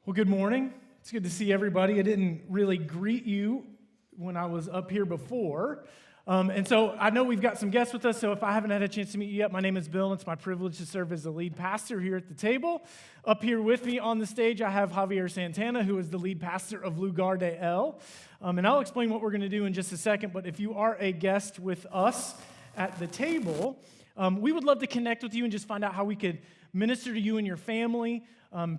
Well, good morning. It's good to see everybody. I didn't really greet you when I was up here before. And so I know we've got some guests with us, so if I haven't had a chance to meet you yet, my name is Bill, and it's my privilege to serve as the lead pastor here at the table. Up here with me on the stage, I have Javier Santana, who is the lead pastor of Lugar de El. And I'll explain what we're going to do in just a second, but if you are a guest with us at the table, we would love to connect with you and just find out how we could minister to you and your family,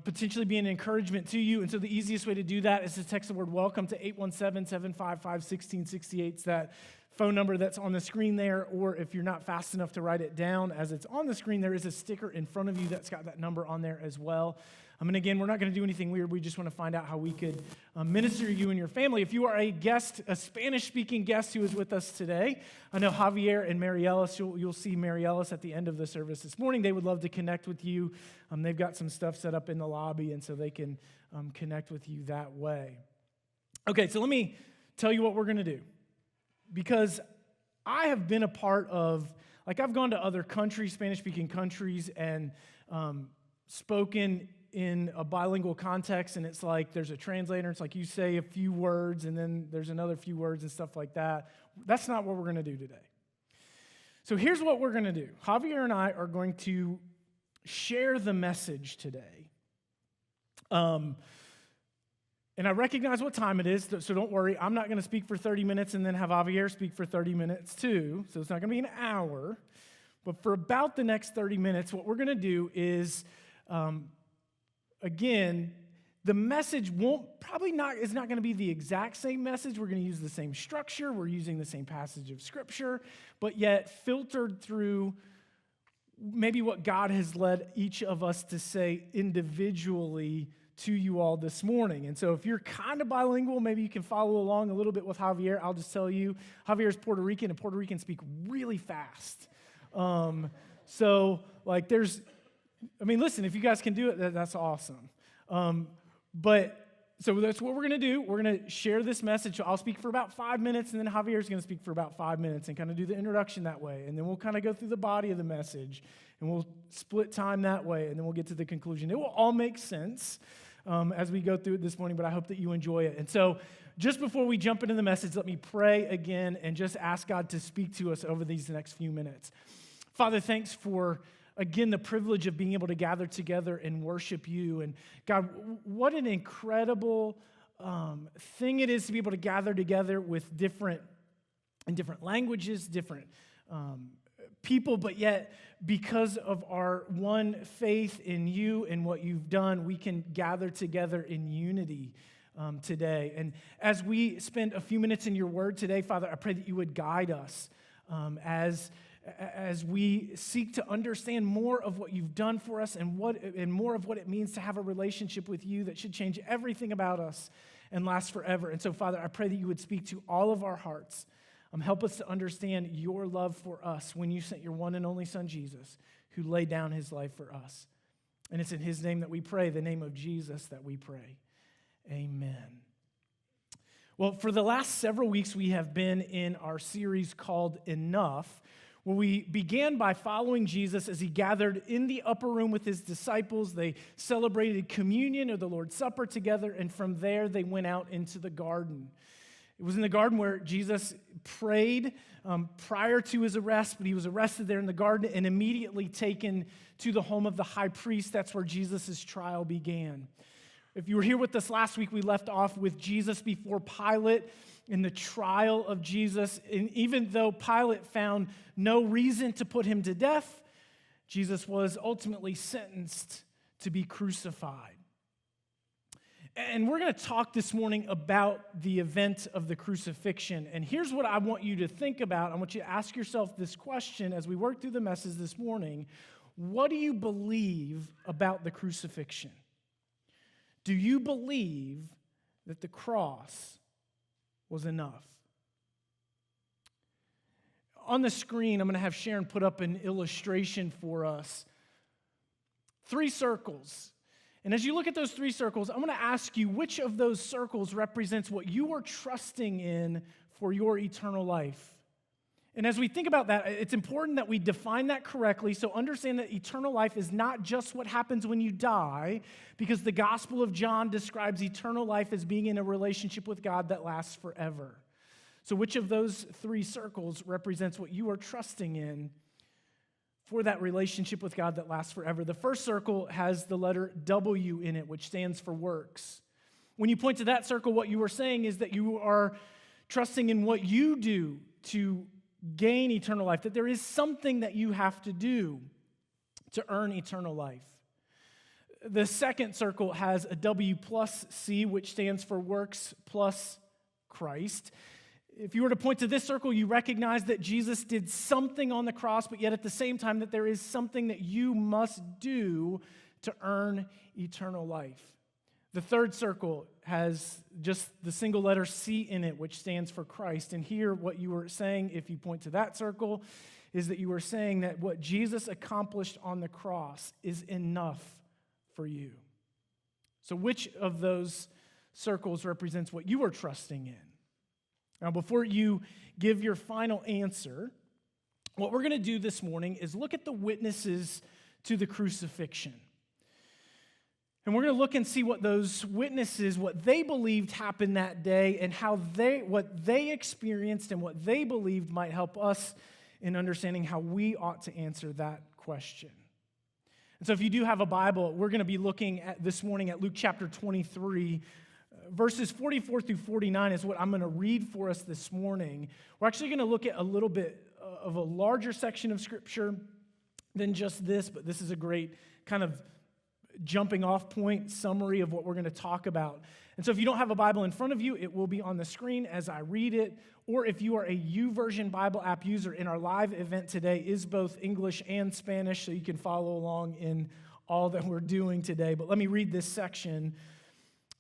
potentially be an encouragement to you. And so the easiest way to do that is to text the word welcome to 817-755-1668. It's that phone number that's on the screen there, or if you're not fast enough to write it down as it's on the screen, there is a sticker in front of you that's got that number on there as well. And again, we're not going to do anything weird. We just want to find out how we could minister to you and your family. If you are a guest, a Spanish-speaking guest who is with us today, I know Javier and Mary Ellis, you'll see Mary Ellis at the end of the service this morning. They would love to connect with you. They've got some stuff set up in the lobby, and so they can connect with you that way. Okay, so let me tell you what we're going to do. Because I have been a part of, I've gone to other countries, Spanish-speaking countries, and spoken in a bilingual context, and it's like there's a translator. It's like you say a few words, and then there's another few words and stuff like that. That's not what we're going to do today. So here's what we're going to do. Javier and I are going to share the message today. And I recognize what time it is, so don't worry. I'm not going to speak for 30 minutes and then have Javier speak for 30 minutes too, so it's not going to be an hour. But for about the next 30 minutes, what we're going to do is, again, the message is not going to be the exact same message. We're going to use the same structure. We're using the same passage of Scripture, but yet filtered through maybe what God has led each of us to say individually to you all this morning. And so if you're kind of bilingual, maybe you can follow along a little bit with Javier. I'll just tell you, Javier is Puerto Rican, and Puerto Ricans speak really fast. Listen, if you guys can do it, that's awesome. So that's what we're going to do. We're going to share this message. So I'll speak for about 5 minutes, and then Javier's going to speak for about 5 minutes and kind of do the introduction that way. And then we'll kind of go through the body of the message, and we'll split time that way, and then we'll get to the conclusion. It will all make sense as we go through it this morning, but I hope that you enjoy it. And so just before we jump into the message, let me pray again and just ask God to speak to us over these next few minutes. Father, thanks for, again, the privilege of being able to gather together and worship you. And God, what an incredible thing it is to be able to gather together with different languages, different people, but yet because of our one faith in you and what you've done, we can gather together in unity today. And as we spend a few minutes in your word today, Father, I pray that you would guide us as we seek to understand more of what you've done for us and more of what it means to have a relationship with you that should change everything about us and last forever. And so, Father, I pray that you would speak to all of our hearts. Help us to understand your love for us when you sent your one and only Son, Jesus, who laid down his life for us. And it's in his name that we pray, the name of Jesus that we pray. Amen. Well, for the last several weeks, we have been in our series called Enough, where we began by following Jesus as he gathered in the upper room with his disciples. They celebrated communion or the Lord's Supper together, and from there they went out into the garden. It was in the garden where Jesus prayed prior to his arrest, but he was arrested there in the garden and immediately taken to the home of the high priest. That's where Jesus' trial began. If you were here with us last week, we left off with Jesus before Pilate in the trial of Jesus. And even though Pilate found no reason to put him to death, Jesus was ultimately sentenced to be crucified. And we're going to talk this morning about the event of the crucifixion. And here's what I want you to think about. I want you to ask yourself this question as we work through the message this morning. What do you believe about the crucifixion? Do you believe that the cross was enough? On the screen, I'm going to have Sharon put up an illustration for us. 3 circles. And as you look at those 3 circles, I'm going to ask you which of those circles represents what you are trusting in for your eternal life. And as we think about that, it's important that we define that correctly. So understand that eternal life is not just what happens when you die, because the Gospel of John describes eternal life as being in a relationship with God that lasts forever. So which of those three circles represents what you are trusting in for that relationship with God that lasts forever? The first circle has the letter W in it, which stands for works. When you point to that circle, what you are saying is that you are trusting in what you do to gain eternal life, that there is something that you have to do to earn eternal life. The second circle has a W plus C, which stands for works plus Christ. If you were to point to this circle, you recognize that Jesus did something on the cross, but yet at the same time that there is something that you must do to earn eternal life. The third circle has just the single letter C in it, which stands for Christ. And here, what you were saying, if you point to that circle, is that you were saying that what Jesus accomplished on the cross is enough for you. So which of those circles represents what you are trusting in? Now, before you give your final answer, what we're going to do this morning is look at the witnesses to the crucifixion. And we're going to look and see what those witnesses, what they believed happened that day, and what they experienced and what they believed might help us in understanding how we ought to answer that question. And so if you do have a Bible, we're going to be looking at this morning at Luke chapter 23. Verses 44 through 49 is what I'm going to read for us this morning. We're actually going to look at a little bit of a larger section of Scripture than just this, but this is a great kind of jumping off point summary of what we're going to talk about. And so if you don't have a Bible in front of you, it will be on the screen as I read it. Or if you are a YouVersion Bible app user, in our live event today is both English and Spanish, so you can follow along in all that we're doing today. But let me read this section.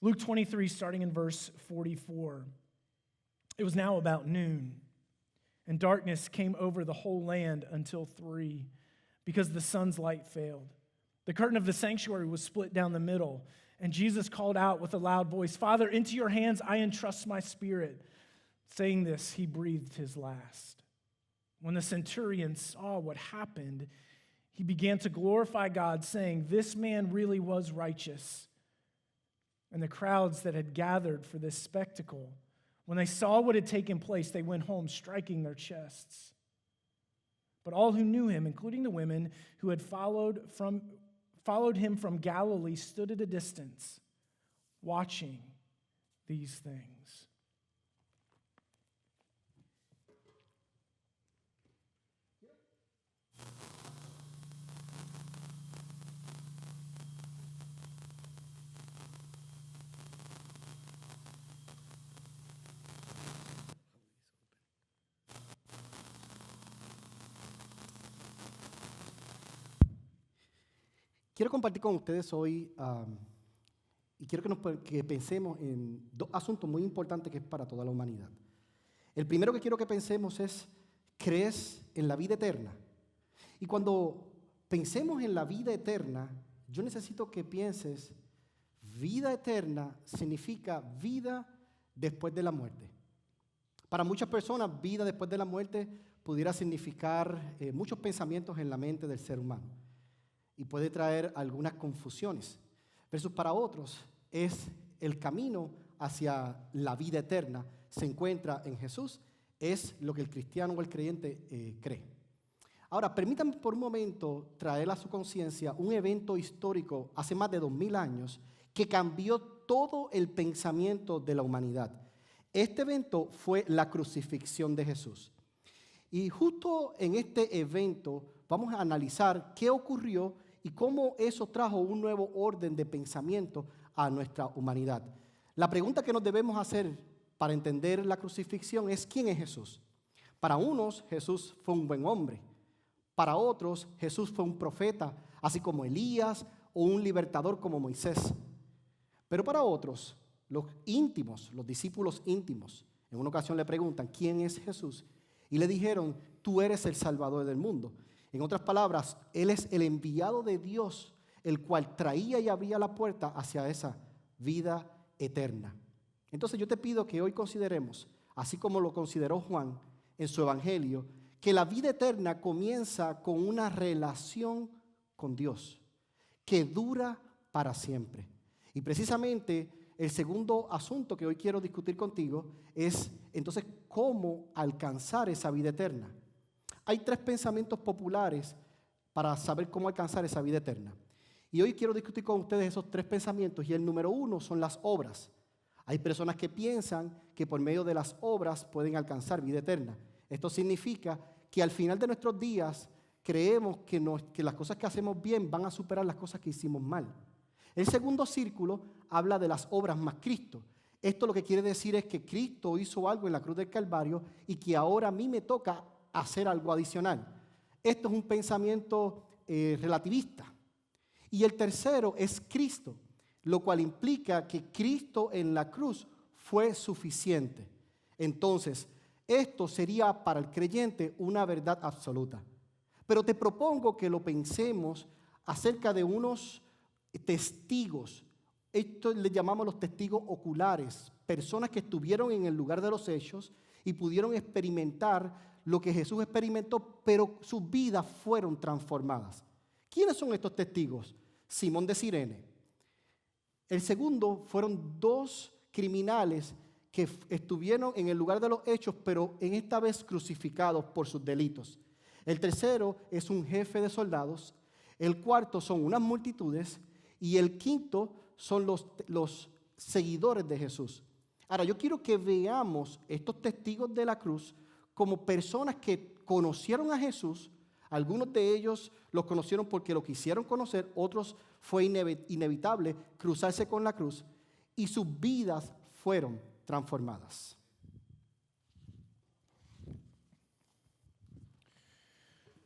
Luke 23, starting in verse 44. It was now about noon, and darkness came over the whole land until 3, because the sun's light failed. The curtain of the sanctuary was split down the middle, and Jesus called out with a loud voice, "Father, into your hands I entrust my spirit." Saying this, he breathed his last. When the centurion saw what happened, he began to glorify God, saying, "This man really was righteous." And the crowds that had gathered for this spectacle, when they saw what had taken place, they went home striking their chests. But all who knew him, including the women who had followed him from Galilee, stood at a distance, watching these things. Quiero compartir con ustedes hoy y quiero que pensemos en dos asuntos muy importantes que es para toda la humanidad. El primero que quiero que pensemos es, ¿crees en la vida eterna? Y cuando pensemos en la vida eterna, yo necesito que pienses, vida eterna significa vida después de la muerte. Para muchas personas, vida después de la muerte pudiera significar muchos pensamientos en la mente del ser humano y puede traer algunas confusiones. Versus para otros es el camino hacia la vida eterna, se encuentra en Jesús, es lo que el cristiano o el creyente cree. Ahora, permítanme por un momento traer a su conciencia un evento histórico hace más de 2000 años que cambió todo el pensamiento de la humanidad. Este evento fue la crucifixión de Jesús. Y justo en este evento vamos a analizar qué ocurrió y cómo eso trajo un nuevo orden de pensamiento a nuestra humanidad. La pregunta que nos debemos hacer para entender la crucifixión es ¿quién es Jesús? Para unos, Jesús fue un buen hombre. Para otros, Jesús fue un profeta, así como Elías o un libertador como Moisés. Pero para otros, los íntimos, los discípulos íntimos, en una ocasión le preguntan ¿quién es Jesús? Y le dijeron, tú eres el Salvador del mundo. En otras palabras, Él es el enviado de Dios, el cual traía y abría la puerta hacia esa vida eterna. Entonces yo te pido que hoy consideremos, así como lo consideró Juan en su evangelio, que la vida eterna comienza con una relación con Dios que dura para siempre. Y precisamente el segundo asunto que hoy quiero discutir contigo es entonces cómo alcanzar esa vida eterna. Hay 3 pensamientos populares para saber cómo alcanzar esa vida eterna. Y hoy quiero discutir con ustedes esos 3 pensamientos y el número 1 son las obras. Hay personas que piensan que por medio de las obras pueden alcanzar vida eterna. Esto significa que al final de nuestros días creemos que las cosas que hacemos bien van a superar las cosas que hicimos mal. El segundo círculo habla de las obras más Cristo. Esto lo que quiere decir es que Cristo hizo algo en la cruz del Calvario y que ahora a mí me toca hacer algo adicional. Esto es un pensamiento relativista. Y el tercero es Cristo, lo cual implica que Cristo en la cruz fue suficiente. Entonces, esto sería para el creyente una verdad absoluta. Pero te propongo que lo pensemos acerca de unos testigos. Esto le llamamos los testigos oculares, personas que estuvieron en el lugar de los hechos y pudieron experimentar lo que Jesús experimentó, pero sus vidas fueron transformadas. ¿Quiénes son estos testigos? Simón de Cirene. El segundo fueron 2 criminales que estuvieron en el lugar de los hechos, pero en esta vez crucificados por sus delitos. El tercero es un jefe de soldados. El cuarto son unas multitudes. Y el quinto son los seguidores de Jesús. Ahora, yo quiero que veamos estos testigos de la cruz como personas que conocieron a Jesús. Algunos de ellos los conocieron porque lo quisieron conocer, otros fue inevitable cruzarse con la cruz y sus vidas fueron transformadas.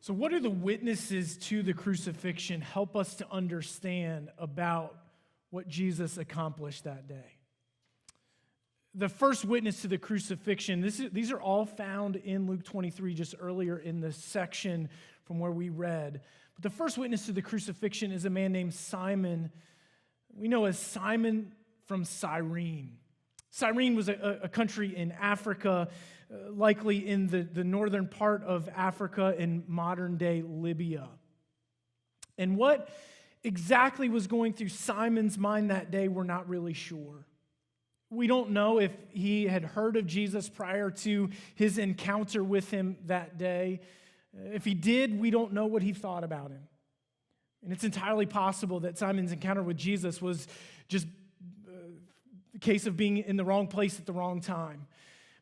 So, what do the witnesses to the crucifixion help us to understand about what Jesus accomplished that day? The first witness to the crucifixion, these are all found in Luke 23, just earlier in the section from where we read. But the first witness to the crucifixion is a man named Simon. We know as Simon from Cyrene. Cyrene was a country in Africa, likely in the northern part of Africa in modern-day Libya. And what exactly was going through Simon's mind that day, we're not really sure. We don't know if he had heard of Jesus prior to his encounter with him that day. If he did, we don't know what he thought about him. And it's entirely possible that Simon's encounter with Jesus was just a case of being in the wrong place at the wrong time.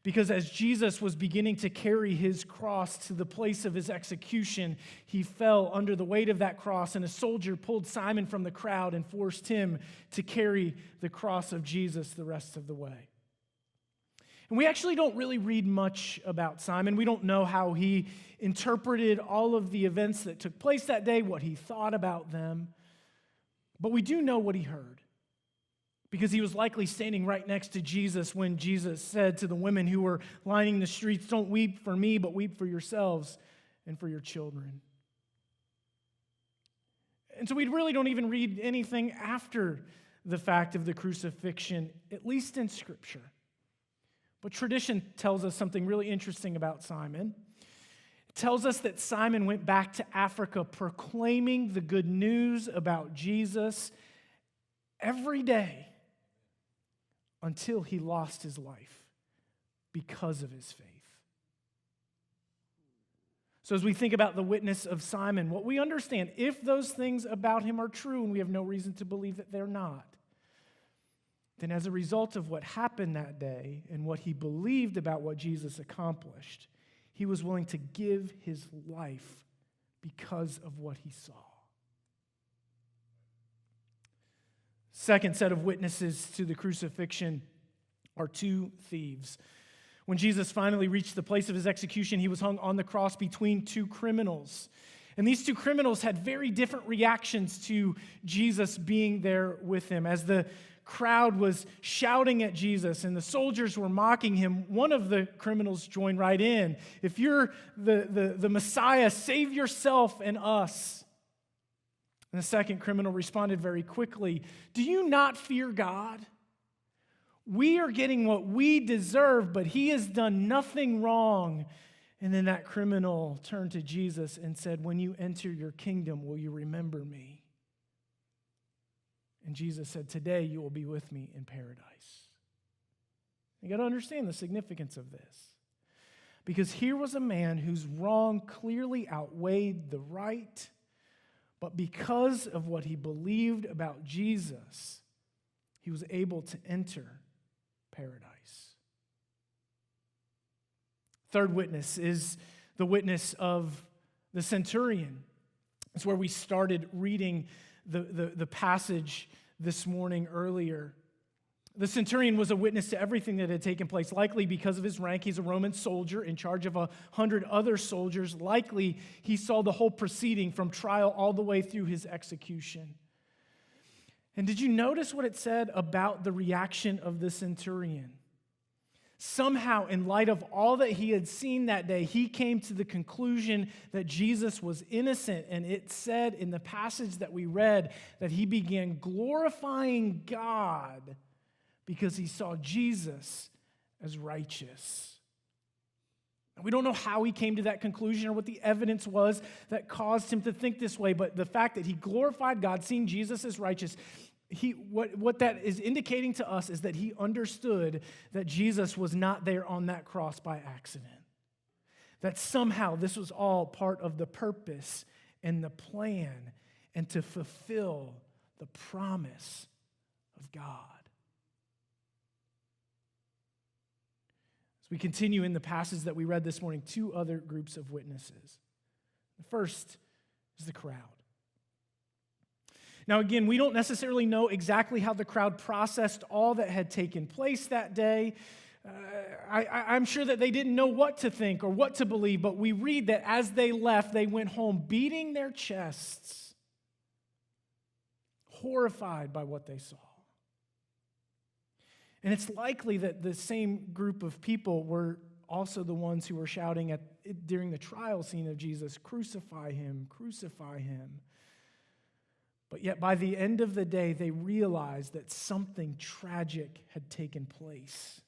Because as Jesus was beginning to carry his cross to the place of his execution, he fell under the weight of that cross, and a soldier pulled Simon from the crowd and forced him to carry the cross of Jesus the rest of the way. And we actually don't really read much about Simon. We don't know how he interpreted all of the events that took place that day, what he thought about them. But we do know what he heard, because he was likely standing right next to Jesus when Jesus said to the women who were lining the streets, "Don't weep for me, but weep for yourselves and for your children." And so we really don't even read anything after the fact of the crucifixion, at least in Scripture. But tradition tells us something really interesting about Simon. It tells us that Simon went back to Africa proclaiming the good news about Jesus every day until he lost his life because of his faith. So as we think about the witness of Simon, what we understand, if those things about him are true, and we have no reason to believe that they're not, then as a result of what happened that day and what he believed about what Jesus accomplished, he was willing to give his life because of what he saw. Second set of witnesses to the crucifixion are 2 thieves. When Jesus finally reached the place of his execution, he was hung on the cross between 2 criminals. And these 2 criminals had very different reactions to Jesus being there with him. As the crowd was shouting at Jesus and the soldiers were mocking him, one of the criminals joined right in. "If you're the Messiah, save yourself and us." And the second criminal responded very quickly, "Do you not fear God? We are getting what we deserve, but he has done nothing wrong, And then that criminal turned to Jesus and said, when you enter your kingdom, will you remember me? And Jesus said, today you will be with me in paradise. You got to understand the significance of this. Because here was a man whose wrong clearly outweighed the right, but because of what he believed about Jesus, he was able to enter paradise. Third witness is the witness of the centurion. It's where we started reading the passage this morning earlier. The centurion was a witness to everything that had taken place. Likely because of his rank, he's a Roman soldier in charge of 100 other soldiers. Likely he saw the whole proceeding from trial all the way through his execution. And did you notice what it said about the reaction of the centurion? Somehow, in light of all that he had seen that day, he came to the conclusion that Jesus was innocent. And it said in the passage that we read that he began glorifying God because he saw Jesus as righteous. We don't know how he came to that conclusion or what the evidence was that caused him to think this way, but the fact that he glorified God, seeing Jesus as righteous, what that is indicating to us is that he understood that Jesus was not there on that cross by accident. That somehow this was all part of the purpose and the plan and to fulfill the promise of God. As we continue in the passage that we read this morning, two other groups of witnesses. The first is the crowd. Now, again, we don't necessarily know exactly how the crowd processed all that had taken place that day. I'm sure that they didn't know what to think or what to believe, but we read that as they left, they went home beating their chests, horrified by what they saw. And it's likely that the same group of people were also the ones who were shouting during the trial scene of Jesus, "Crucify him, crucify him." But yet by the end of the day, they realized that something tragic had taken place.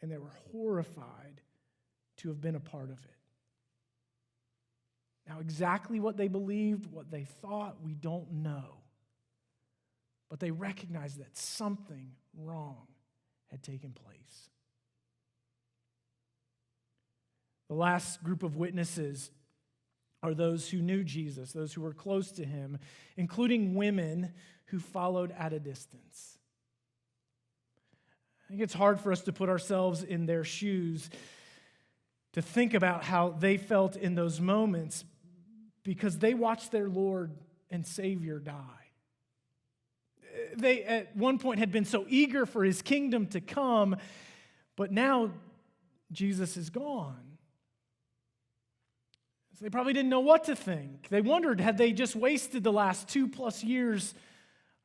And they were horrified to have been a part of it. Now, exactly what they believed, what they thought, we don't know. But they recognized that something wrong had taken place. The last group of witnesses are those who knew Jesus, those who were close to him, including women who followed at a distance. I think it's hard for us to put ourselves in their shoes to think about how they felt in those moments because they watched their Lord and Savior die. They, at one point, had been so eager for his kingdom to come, but now Jesus is gone. So they probably didn't know what to think. They wondered, had they just wasted the last 2+ years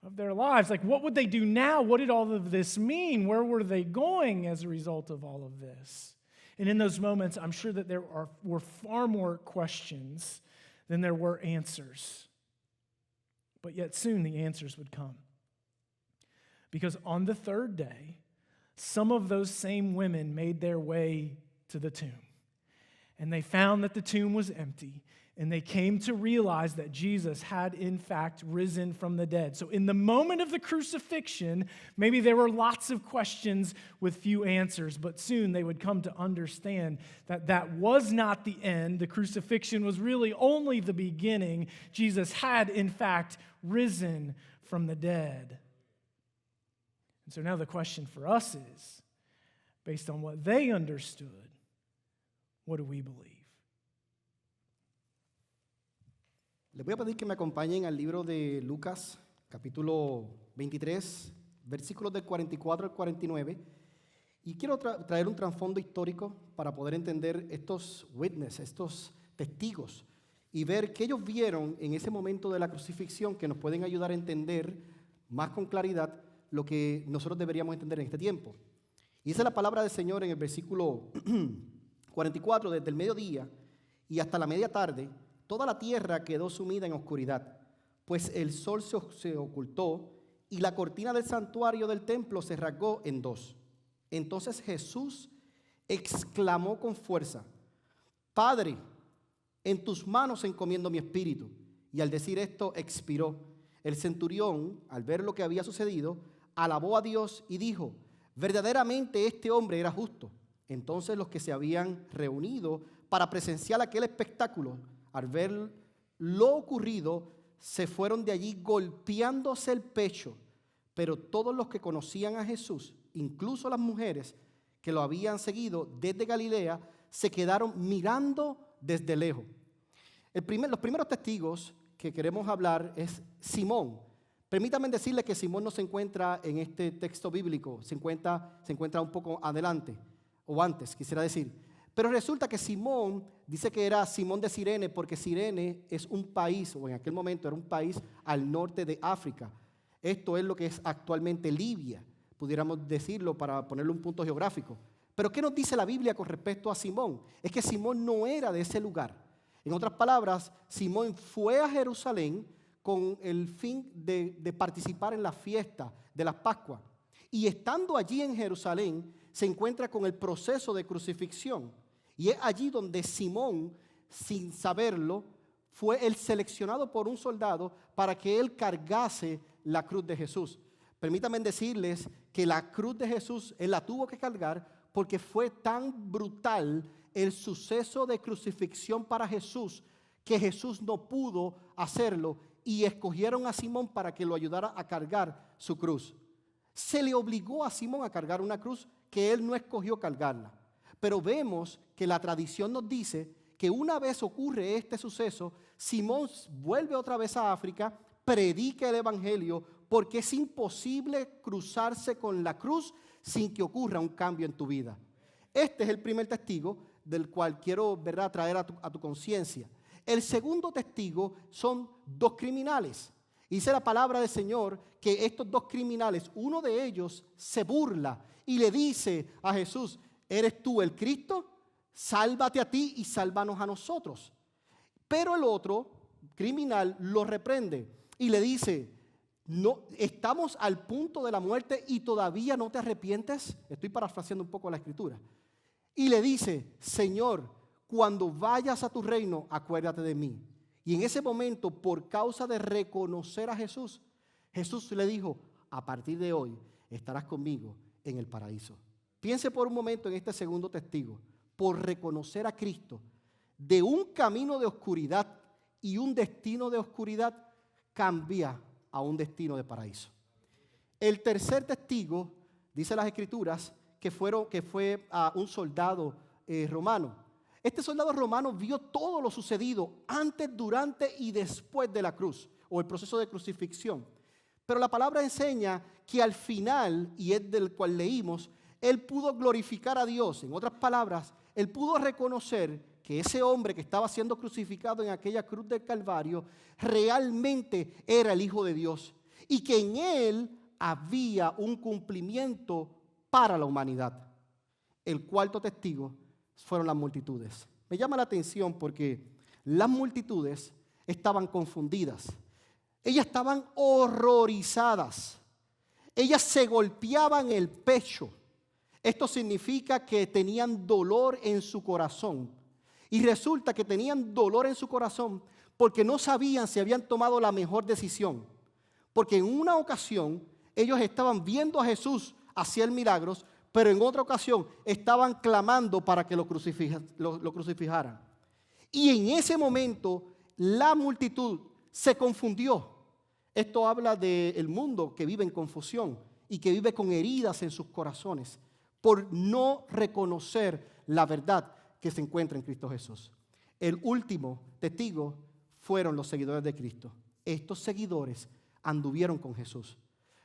of their lives? Like, what would they do now? What did all of this mean? Where were they going as a result of all of this? And in those moments, I'm sure that there were far more questions than there were answers. But yet soon the answers would come. Because on the third day, some of those same women made their way to the tomb. And they found that the tomb was empty, and they came to realize that Jesus had in fact risen from the dead. So in the moment of the crucifixion, maybe there were lots of questions with few answers, but soon they would come to understand that that was not the end. The crucifixion was really only the beginning. Jesus had in fact risen from the dead. And so now the question for us is, based on what they understood, what do we believe? Les voy a pedir que me acompañen al libro de Lucas, capítulo 23, versículos del 44 al 49. Y quiero traer un trasfondo histórico para poder entender estos witnesses, estos testigos, y ver qué ellos vieron en ese momento de la crucifixión que nos pueden ayudar a entender más con claridad lo que nosotros deberíamos entender en este tiempo. Y dice la palabra del Señor en el versículo 44, desde el mediodía y hasta la media tarde, toda la tierra quedó sumida en oscuridad, pues el sol se ocultó y la cortina del santuario del templo se rasgó en dos. Entonces Jesús exclamó con fuerza: Padre, en tus manos encomiendo mi espíritu. Y al decir esto, expiró. El centurión, al ver lo que había sucedido, alabó a Dios y dijo, verdaderamente este hombre era justo. Entonces los que se habían reunido para presenciar aquel espectáculo, al ver lo ocurrido, se fueron de allí golpeándose el pecho. Pero todos los que conocían a Jesús, incluso las mujeres que lo habían seguido desde Galilea, se quedaron mirando desde lejos. Los primeros testigos que queremos hablar es Simón. Permítanme decirles que Simón no se encuentra en este texto bíblico, se encuentra un poco adelante, o antes, quisiera decir. Pero resulta que Simón dice que era Simón de Cirene, porque Cirene es un país, o en aquel momento era un país al norte de África. Esto es lo que es actualmente Libia, pudiéramos decirlo para ponerle un punto geográfico. Pero ¿qué nos dice la Biblia con respecto a Simón? Es que Simón no era de ese lugar. En otras palabras, Simón fue a Jerusalén con el fin de participar en la fiesta de las Pascuas. Y estando allí en Jerusalén, se encuentra con el proceso de crucifixión. Y es allí donde Simón, sin saberlo, fue el seleccionado por un soldado para que él cargase la cruz de Jesús. Permítanme decirles que la cruz de Jesús, él la tuvo que cargar porque fue tan brutal el suceso de crucifixión para Jesús que Jesús no pudo hacerlo y escogieron a Simón para que lo ayudara a cargar su cruz. Se le obligó a Simón a cargar una cruz que él no escogió cargarla. Pero vemos que la tradición nos dice que una vez ocurre este suceso, Simón vuelve otra vez a África, predica el evangelio, porque es imposible cruzarse con la cruz sin que ocurra un cambio en tu vida. Este es el primer testigo del cual quiero, ¿verdad?, traer a tu conciencia. El segundo testigo son dos criminales. Dice la palabra del Señor que estos dos criminales, uno de ellos se burla y le dice a Jesús, ¿eres tú el Cristo? Sálvate a ti y sálvanos a nosotros. Pero el otro criminal lo reprende y le dice, no, estamos al punto de la muerte y todavía no te arrepientes. Estoy parafraseando un poco la escritura. Y le dice, Señor, cuando vayas a tu reino, acuérdate de mí. Y en ese momento, por causa de reconocer a Jesús, Jesús le dijo, a partir de hoy estarás conmigo en el paraíso. Piense por un momento en este segundo testigo. Por reconocer a Cristo, de un camino de oscuridad y un destino de oscuridad, cambia a un destino de paraíso. El tercer testigo, dice las Escrituras, que fue a un soldado romano. Este soldado romano vio todo lo sucedido antes, durante y después de la cruz, o el proceso de crucifixión. Pero la palabra enseña que al final, y es del cual leímos, él pudo glorificar a Dios. En otras palabras, él pudo reconocer que ese hombre que estaba siendo crucificado en aquella cruz del Calvario realmente era el Hijo de Dios y que en él había un cumplimiento para la humanidad. El cuarto testigo fueron las multitudes. Me llama la atención porque las multitudes estaban confundidas. Ellas estaban horrorizadas. Ellas se golpeaban el pecho. Esto significa que tenían dolor en su corazón. Y resulta que tenían dolor en su corazón porque no sabían si habían tomado la mejor decisión. Porque en una ocasión ellos estaban viendo a Jesús hacer milagros, pero en otra ocasión estaban clamando para que lo crucificaran. Y en ese momento la multitud se confundió. Esto habla del mundo que vive en confusión y que vive con heridas en sus corazones por no reconocer la verdad que se encuentra en Cristo Jesús. El último testigo fueron los seguidores de Cristo. Estos seguidores anduvieron con Jesús.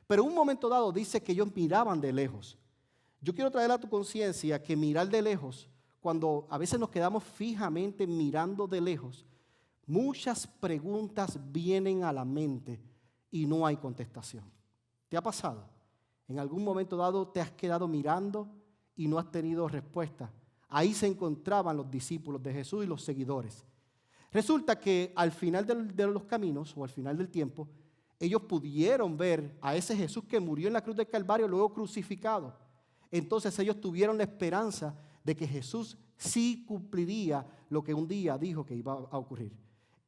Pero en un momento dado dice que ellos miraban de lejos. Yo quiero traer a tu conciencia que mirar de lejos, cuando a veces nos quedamos fijamente mirando de lejos, muchas preguntas vienen a la mente y no hay contestación. ¿Te ha pasado? En algún momento dado te has quedado mirando y no has tenido respuesta. Ahí se encontraban los discípulos de Jesús y los seguidores. Resulta que al final de los caminos o al final del tiempo, ellos pudieron ver a ese Jesús que murió en la cruz del Calvario, luego crucificado. Entonces ellos tuvieron la esperanza de que Jesús sí cumpliría lo que un día dijo que iba a ocurrir.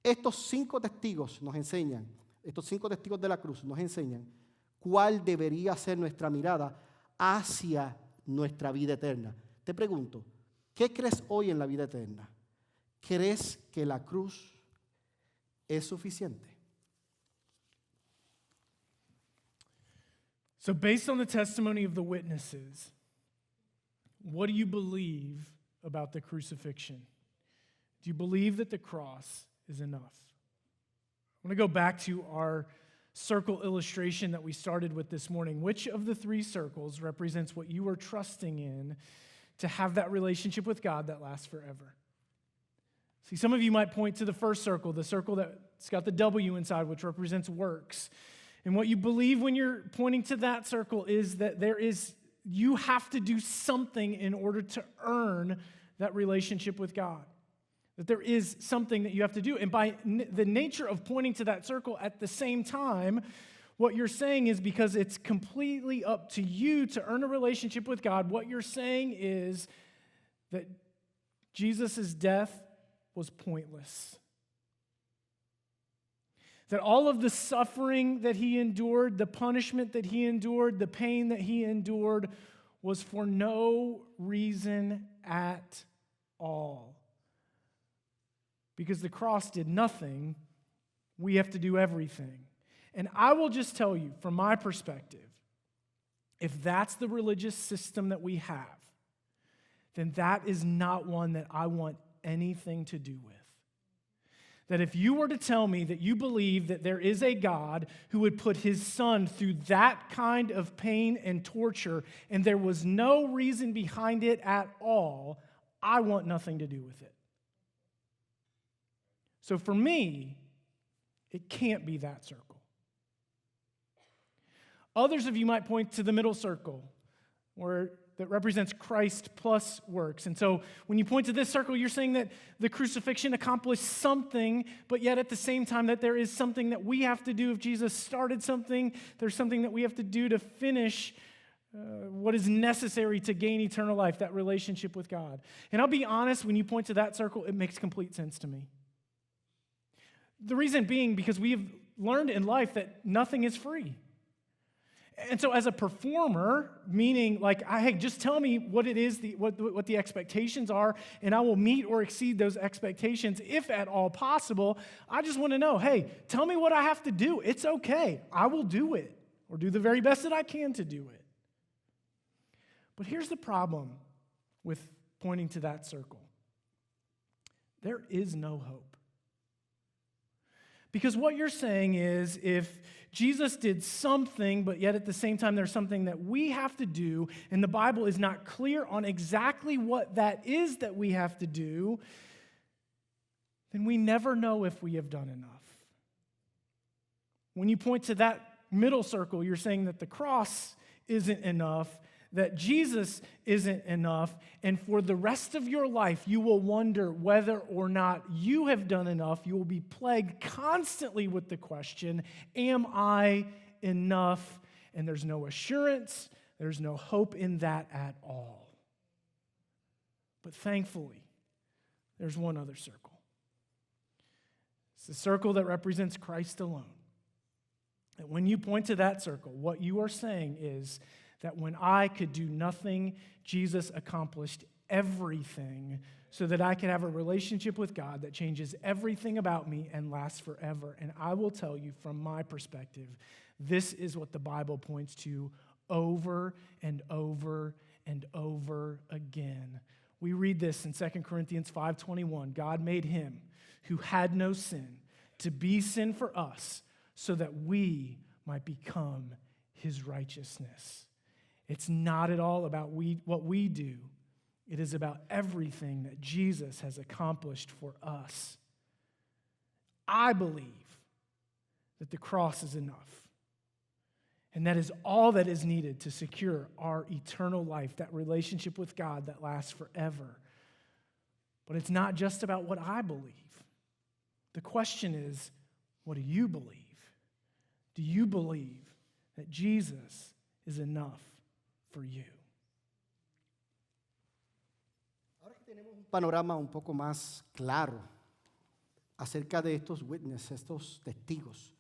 Estos 5 testigos nos enseñan, estos 5 testigos de la cruz nos enseñan cuál debería ser nuestra mirada hacia nuestra vida eterna. Te pregunto, ¿qué crees hoy en la vida eterna? ¿Crees que la cruz es suficiente? So, based on the testimony of the witnesses, what do you believe about the crucifixion? Do you believe that the cross is enough? I want to go back to our circle illustration that we started with this morning. Which of the 3 circles represents what you are trusting in to have that relationship with God that lasts forever? See, some of you might point to the first circle, the circle that's got the W inside, which represents works. And what you believe when you're pointing to that circle is that you have to do something in order to earn that relationship with God. That there is something that you have to do. And by the nature of pointing to that circle at the same time, what you're saying is because it's completely up to you to earn a relationship with God, what you're saying is that Jesus' death was pointless. That all of the suffering that he endured, the punishment that he endured, the pain that he endured was for no reason at all. Because the cross did nothing, we have to do everything. And I will just tell you, from my perspective, if that's the religious system that we have, then that is not one that I want anything to do with. That if you were to tell me that you believe that there is a God who would put his son through that kind of pain and torture, and there was no reason behind it at all, I want nothing to do with it. So for me, it can't be that circle. Others of you might point to the middle circle, that represents Christ plus works. And so when you point to this circle, you're saying that the crucifixion accomplished something, but yet at the same time that there is something that we have to do. If Jesus started something, there's something that we have to do to finish what is necessary to gain eternal life, that relationship with God. And I'll be honest, when you point to that circle, it makes complete sense to me. The reason being because we have learned in life that nothing is free. And so as a performer, meaning like, hey, just tell me what it is, what the expectations are, and I will meet or exceed those expectations if at all possible. I just want to know, hey, tell me what I have to do. It's okay. I will do it, or do the very best that I can to do it. But here's the problem with pointing to that circle. There is no hope. Because what you're saying is if Jesus did something, but yet at the same time there's something that we have to do, and the Bible is not clear on exactly what that is that we have to do, then we never know if we have done enough. When you point to that middle circle, you're saying that the cross isn't enough, that Jesus isn't enough, and for the rest of your life, you will wonder whether or not you have done enough. You will be plagued constantly with the question, am I enough? And there's no assurance, there's no hope in that at all. But thankfully, there's one other circle. It's the circle that represents Christ alone. And when you point to that circle, what you are saying is that when I could do nothing, Jesus accomplished everything so that I could have a relationship with God that changes everything about me and lasts forever. And I will tell you from my perspective, this is what the Bible points to over and over and over again. We read this in 2 Corinthians 5:21. God made him who had no sin to be sin for us so that we might become his righteousness. It's not at all about what we do. It is about everything that Jesus has accomplished for us. I believe that the cross is enough. And that is all that is needed to secure our eternal life, that relationship with God that lasts forever. But it's not just about what I believe. The question is, what do you believe? Do you believe that Jesus is enough for you? un panorama un poco más claro acerca de estos witnesses, estos testigos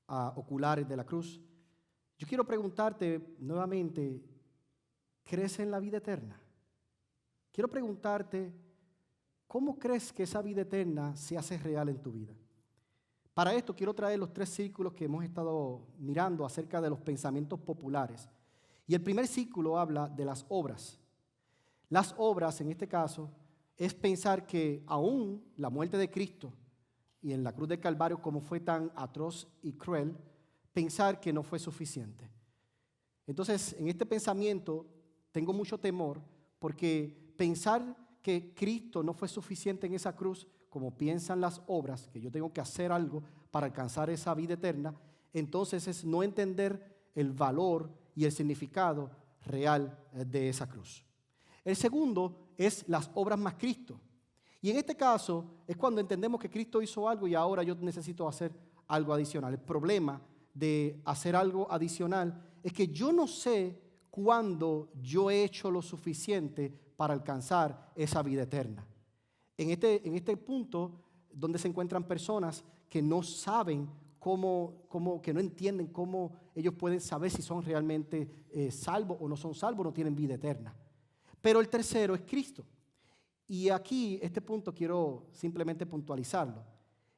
oculares de la cruz. Yo quiero preguntarte nuevamente, ¿crees en la vida eterna? Quiero preguntarte, ¿cómo crees que esa vida eterna se hace real en tu vida? Para esto quiero traer los 3 círculos que hemos estado mirando acerca de los pensamientos populares. Y el primer círculo habla de las obras. Las obras, en este caso, es pensar que aún la muerte de Cristo y en la cruz del Calvario, como fue tan atroz y cruel, pensar que no fue suficiente. Entonces, en este pensamiento tengo mucho temor porque pensar que Cristo no fue suficiente en esa cruz, como piensan las obras, que yo tengo que hacer algo para alcanzar esa vida eterna, entonces es no entender el valor y el significado real de esa cruz. El segundo es las obras más Cristo. Y en este caso es cuando entendemos que Cristo hizo algo y ahora yo necesito hacer algo adicional. El problema de hacer algo adicional es que yo no sé cuándo yo he hecho lo suficiente para alcanzar esa vida eterna. En este punto donde se encuentran personas que no saben que no entienden cómo ellos pueden saber si son realmente salvos o no son salvos, no tienen vida eterna. Pero el tercero es Cristo. Y aquí, este punto quiero simplemente puntualizarlo.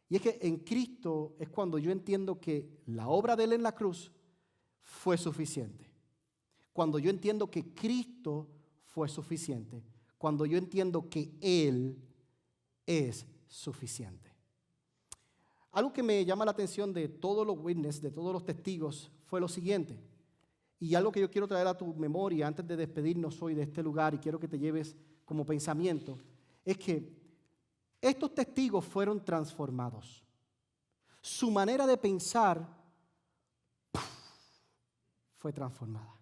Y es que en Cristo es cuando yo entiendo que la obra de Él en la cruz fue suficiente. Cuando yo entiendo que Cristo fue suficiente. Cuando yo entiendo que Él es suficiente. Algo que me llama la atención de todos los witnesses, de todos los testigos, fue lo siguiente. Y algo que yo quiero traer a tu memoria antes de despedirnos hoy de este lugar y quiero que te lleves como pensamiento, es que estos testigos fueron transformados. Su manera de pensar fue transformada.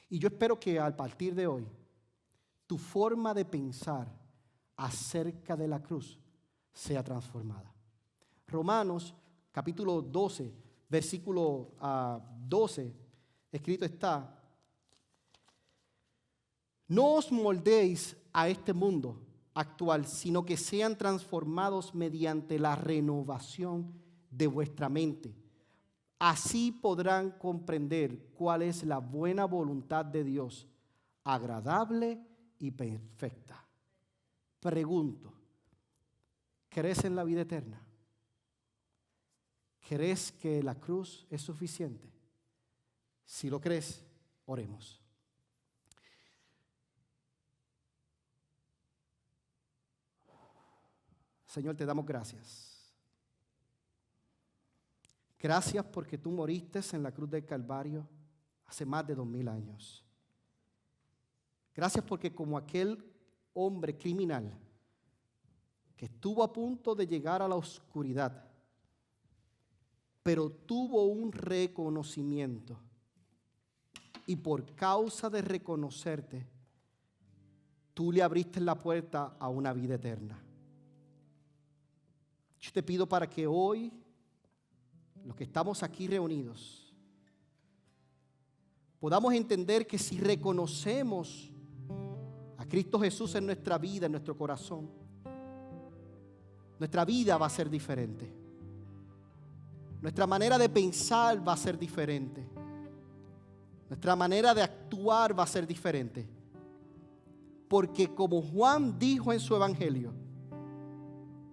Y yo espero que a partir de hoy, tu forma de pensar acerca de la cruz sea transformada. Romanos capítulo 12, versículo 12, escrito está: no os moldéis a este mundo actual, sino que sean transformados mediante la renovación de vuestra mente. Así podrán comprender cuál es la buena voluntad de Dios, agradable y perfecta. Pregunto, ¿crees en la vida eterna? ¿Crees que la cruz es suficiente? Si lo crees, oremos. Señor, te damos gracias. Gracias porque tú moriste en la cruz del Calvario hace más de 2000 años. Gracias porque como aquel hombre criminal que estuvo a punto de llegar a la oscuridad, pero tuvo un reconocimiento y por causa de reconocerte, tú le abriste la puerta a una vida eterna. Yo te pido para que hoy, los que estamos aquí reunidos, podamos entender que si reconocemos a Cristo Jesús en nuestra vida, en nuestro corazón, nuestra vida va a ser diferente. Nuestra manera de pensar va a ser diferente. Nuestra manera de actuar va a ser diferente. Porque como Juan dijo en su evangelio,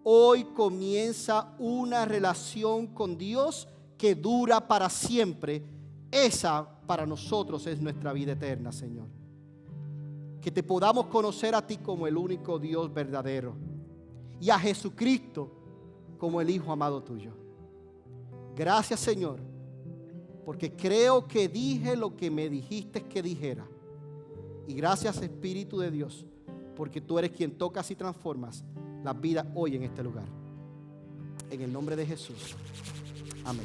hoy comienza una relación con Dios que dura para siempre. Esa para nosotros es nuestra vida eterna, Señor. Que te podamos conocer a ti como el único Dios verdadero y a Jesucristo como el Hijo amado tuyo. Gracias, Señor, porque creo que dije lo que me dijiste que dijera. Y gracias, Espíritu de Dios, porque tú eres quien tocas y transformas la vida hoy en este lugar. En el nombre de Jesús. Amén.